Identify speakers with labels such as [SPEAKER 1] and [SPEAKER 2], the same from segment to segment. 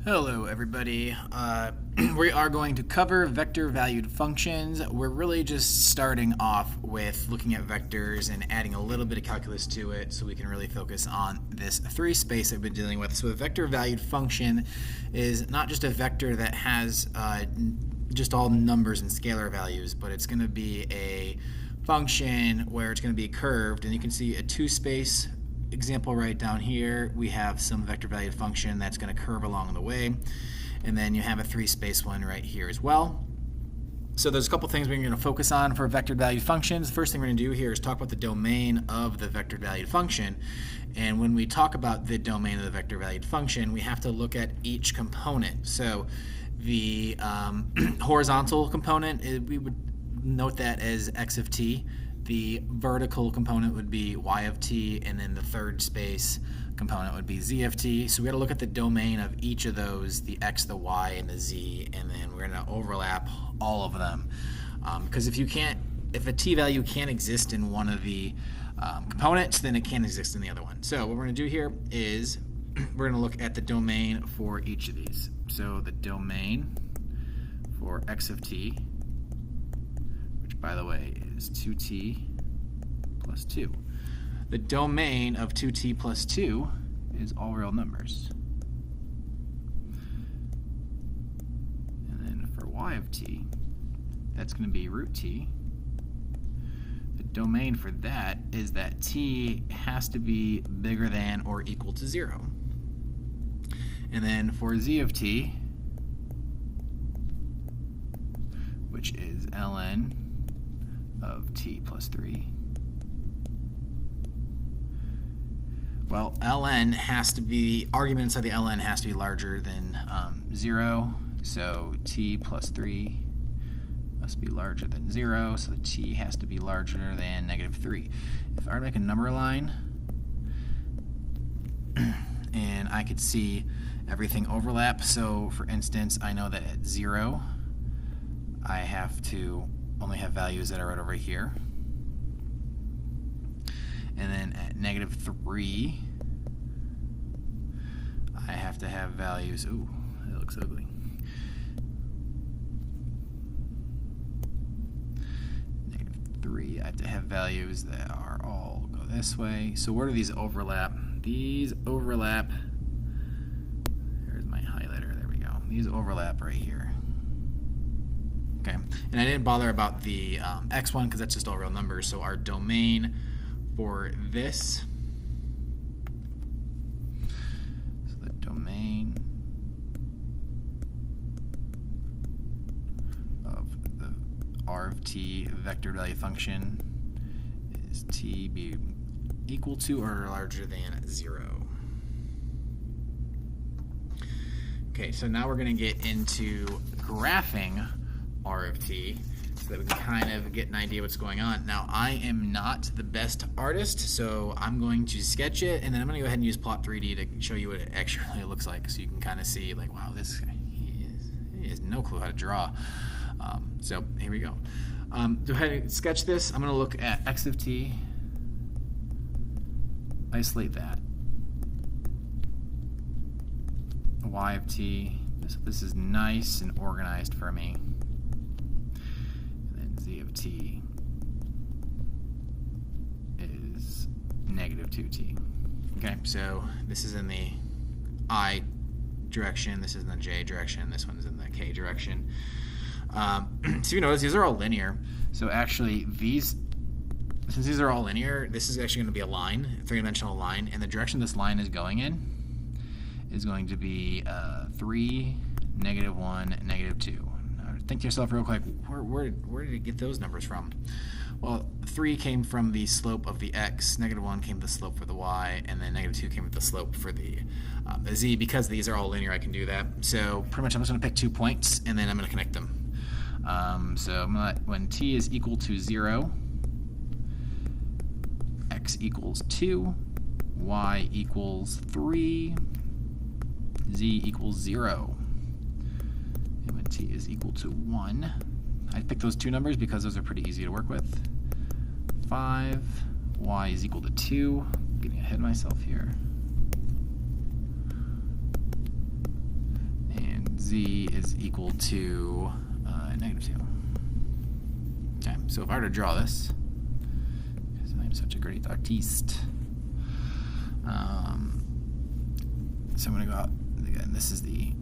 [SPEAKER 1] Hello everybody. We are going to cover vector valued functions. We're really just starting off with looking at vectors and adding a little bit of calculus to it so we can really focus on this three space that we've been dealing with. So a vector valued function is not just a vector that has just all numbers and scalar values, but it's going to be a function where it's going to be curved, and you can see a two space example right down here. We have some vector valued function that's going to curve along the way, and then you have a three space one right here as well. So there's a couple things we're going to focus on for vector valued functions. The first thing we're going to do here is talk about the domain of the vector valued function, and when we talk about the domain of the vector valued function, we have to look at each component. So the horizontal component, we would note that as x of t. The vertical component would be y of t, and then the third space component would be z of t. So we got to look at the domain of each of those, the x, the y, and the z, and then we're going to overlap all of them. Because if a t value can't exist in one of the components, then it can't exist in the other one. So what we're going to do here is we're going to look at the domain for each of these. So the domain for x of t, by the way, is 2t plus 2. The domain of 2t plus 2 is all real numbers. And then for y of t, that's going to be root t. The domain for that is that t has to be bigger than or equal to 0. And then for z of t, which is ln of t plus 3. Well, ln has to be, argument inside the ln has to be larger than 0, so t plus 3 must be larger than 0, so t has to be larger than negative 3. If I were to make a number line, and I could see everything overlap, so for instance, I know that at 0, I have to only have values that are right over here. And then at negative 3, I have to have values, ooh, that looks ugly. Negative 3, I have to have values that are all go this way. So where do these overlap? These overlap, here's my highlighter, there we go. These overlap right here. Okay, and I didn't bother about the x one because that's just all real numbers. So our domain for this, so the domain of the r of t vector value function is t be equal to or larger than 0. Okay, so now we're going to get into graphing r of t so that we can kind of get an idea what's going on. Now, I am not the best artist, so I'm going to sketch it, and then I'm going to go ahead and use Plot 3D to show you what it actually looks like, so you can kind of see, like, wow, this guy, he has no clue how to draw. So here we go. Go ahead and sketch this. I'm going to look at x of t, isolate that, y of t. This is nice and organized for me. Z of t is negative 2t. Okay, so this is in the I direction, this is in the j direction, this one is in the k direction. So you notice these are all linear. So actually since these are all linear, this is actually going to be a line, a three-dimensional line, and the direction this line is going in is going to be 3, negative 1, negative 2. Think to yourself real quick, where did it get those numbers from? Well, 3 came from the slope of the x, negative 1 came from the slope for the y, and then negative 2 came from the slope for the z. Because these are all linear, I can do that. So pretty much I'm just going to pick 2 points, and then I'm going to connect them. So I'm gonna let, when t is equal to 0, x equals 2, y equals 3, z equals 0. And when t is equal to 1, I picked those 2 numbers because those are pretty easy to work with. 5, y is equal to 2. I'm getting ahead of myself here. z is equal to -2. Okay, so if I were to draw this, because I'm such a great artiste, so I'm going to go out, again, this is the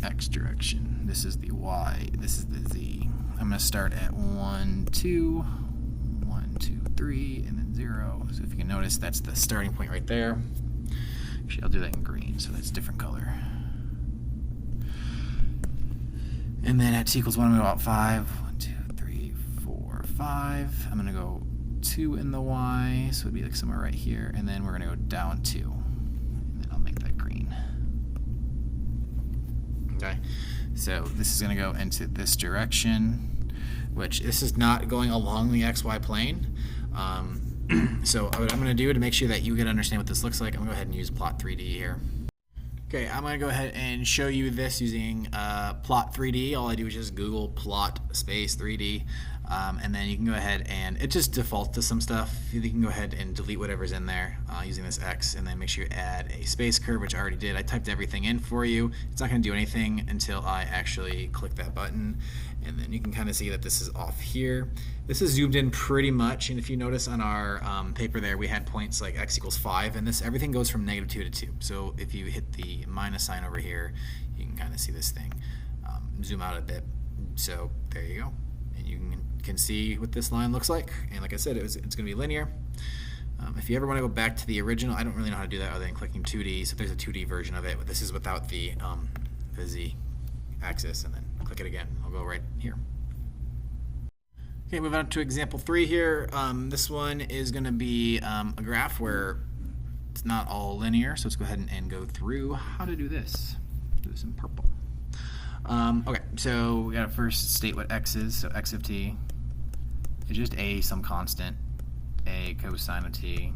[SPEAKER 1] x direction, this is the y, this is the z. I'm going to start at 1, 2, 1, 2, 3, and then 0. So if you can notice, that's the starting point right there. Actually, I'll do that in green, so that's a different color. And then at t equals 1, I'm going to go out 5. 1, 2, 3, 4, 5. I'm going to go 2 in the y, so it'd be like somewhere right here. And then we're going to go down 2. And then I'll make that green. Okay, so this is going to go into this direction, which this is not going along the xy plane. So what I'm going to do to make sure that you can understand what this looks like, I'm going to go ahead and use plot 3D here. Okay, I'm going to go ahead and show you this using plot 3D. All I do is just Google plot space 3D, and then you can go ahead and it just defaults to some stuff. You can go ahead and delete whatever's in there using this X, and then make sure you add a space curve, which I already did. I typed everything in for you. It's not going to do anything until I actually click that button, and then you can kind of see that this is off here. This is zoomed in pretty much, and if you notice on our paper there, we had points like x equals 5, and this everything goes from -2 to 2. So if you hit the minus sign over here, you can kind of see this thing. Zoom out a bit. So there you go. And you can see what this line looks like. And like I said, it's going to be linear. If you ever want to go back to the original, I don't really know how to do that other than clicking 2D. So there's a 2D version of it, but this is without the z axis, and then click it again. I'll go right here. Okay, moving on to example 3 here. This one is going to be a graph where it's not all linear, so let's go ahead and go through how to do this. Do this in purple. Okay, so we got to first state what x is. So x of t is just a some constant, a cosine of t.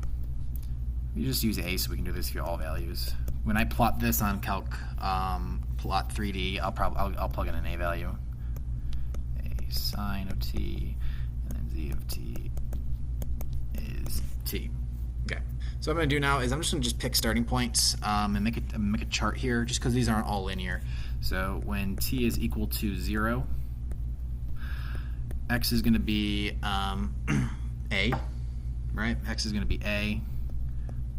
[SPEAKER 1] You just use a so we can do this for all values. When I plot this on calc plot 3D, I'll plug in an a value. A sine of t, and then z of t is t. Okay. So what I'm going to do now is I'm just going to pick starting points and make a chart here, just because these aren't all linear. So when t is equal to 0, x is going to be a, right? X is going to be a,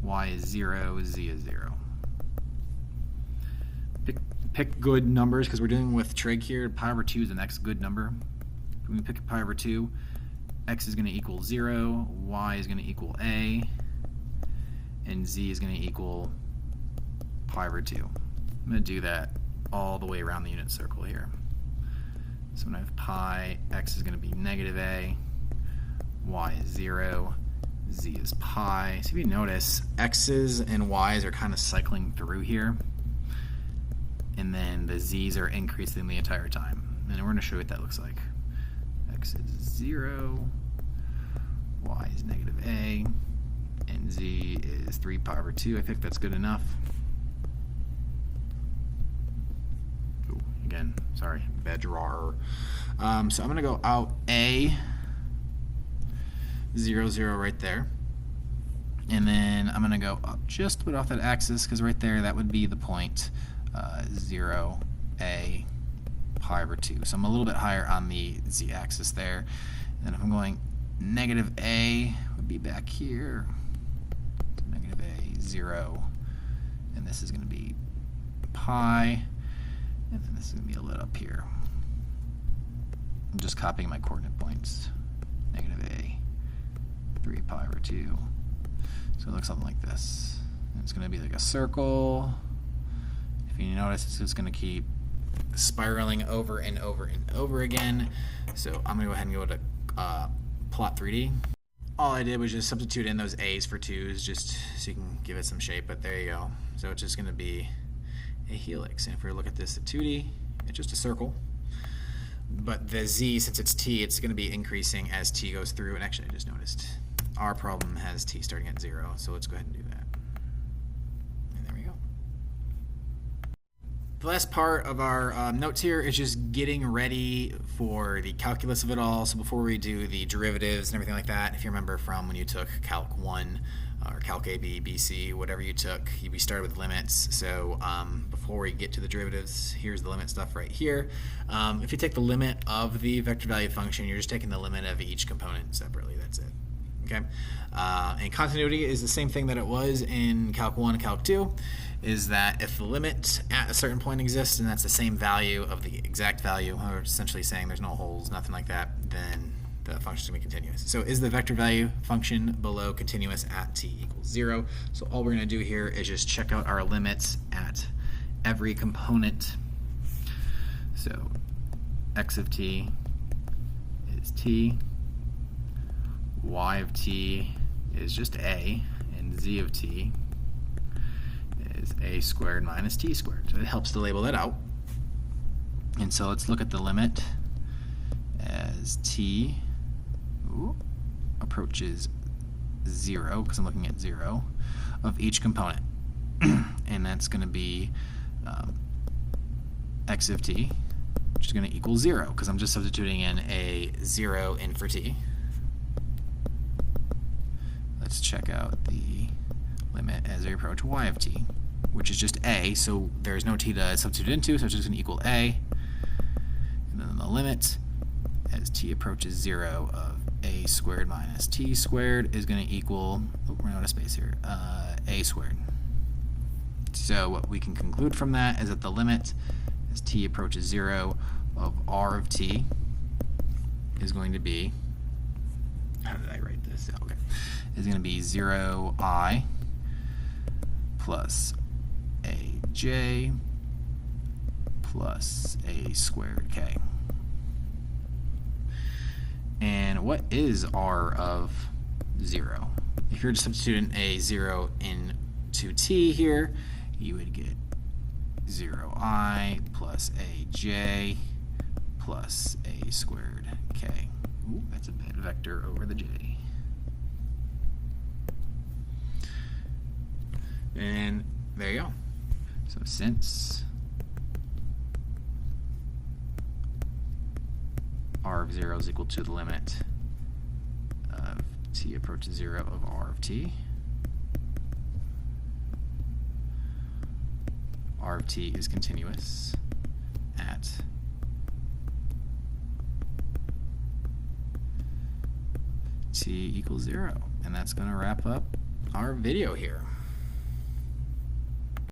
[SPEAKER 1] y is 0, z is 0. Pick good numbers, because we're dealing with trig here. Pi over 2 is the next good number. When we pick pi over 2, x is going to equal 0, y is going to equal a, and z is going to equal pi over 2. I'm going to do that all the way around the unit circle here. So when I have pi, x is going to be -a, y is 0, z is pi. So if you notice, x's and y's are kind of cycling through here, and then the z's are increasing the entire time. And we're going to show you what that looks like. X is 0, y is -a, and z is 3 pi over 2. I think that's good enough. Ooh, again, sorry, bad drawer. So I'm going to go out a, 0, 0 right there. And then I'm going to go up just a bit off that axis, because right there, that would be the point 0, a, pi over 2. So I'm a little bit higher on the z-axis there. And then if I'm going -a, would be back here. -a, 0. And this is going to be pi. And then this is going to be a little up here. I'm just copying my coordinate points. -a, 3 pi over 2. So it looks something like this. And it's going to be like a circle. If you notice, it's just going to keep spiraling over and over and over again. So I'm going to go ahead and go to plot 3D. All I did was just substitute in those a's for 2's, just so you can give it some shape, but there you go. So it's just going to be a helix. And if we look at this at 2D, it's just a circle. But the z, since it's t, it's going to be increasing as t goes through. And actually, I just noticed our problem has t starting at 0, so let's go ahead and do that. And there we go. The last part of our notes here is just getting ready for the calculus of it all. So before we do the derivatives and everything like that, if you remember from when you took Calc 1, or Calc AB, BC, whatever you took, we started with limits. So before we get to the derivatives, here's the limit stuff right here. If you take the limit of the vector value function, you're just taking the limit of each component separately. That's it. Okay, and continuity is the same thing that it was in Calc 1 and Calc 2, is that if the limit at a certain point exists and that's the same value of the exact value, or essentially saying there's no holes, nothing like that, then the function is going to be continuous. So is the vector value function below continuous at t equals 0? So all we're going to do here is just check out our limits at every component. So x of t is t, y of t is just a, and z of t is a squared minus t squared. So it helps to label that out. And so let's look at the limit as t approaches 0, because I'm looking at 0, of each component. And that's going to be x of t, which is going to equal 0, because I'm just substituting in a 0 in for t. Let's check out the limit as we approach y of t, which is just a, so there's no t to substitute into, so it's just going to equal a. And then the limit as t approaches 0 of a squared minus t squared is going to equal, we're out of space here, a squared. So what we can conclude from that is that the limit as t approaches 0 of r of t is going to be, how did I write this? Okay. Is going to be 0I plus aj plus a squared k. And what is r of 0? If you're just substituting a 0 into t here, you would get 0I plus aj plus a squared k. Ooh, that's a bad vector over the j. And there you go. So since r of 0 is equal to the limit of t approaches 0 of r of t, r of t is continuous at t equals 0. And that's going to wrap up our video here.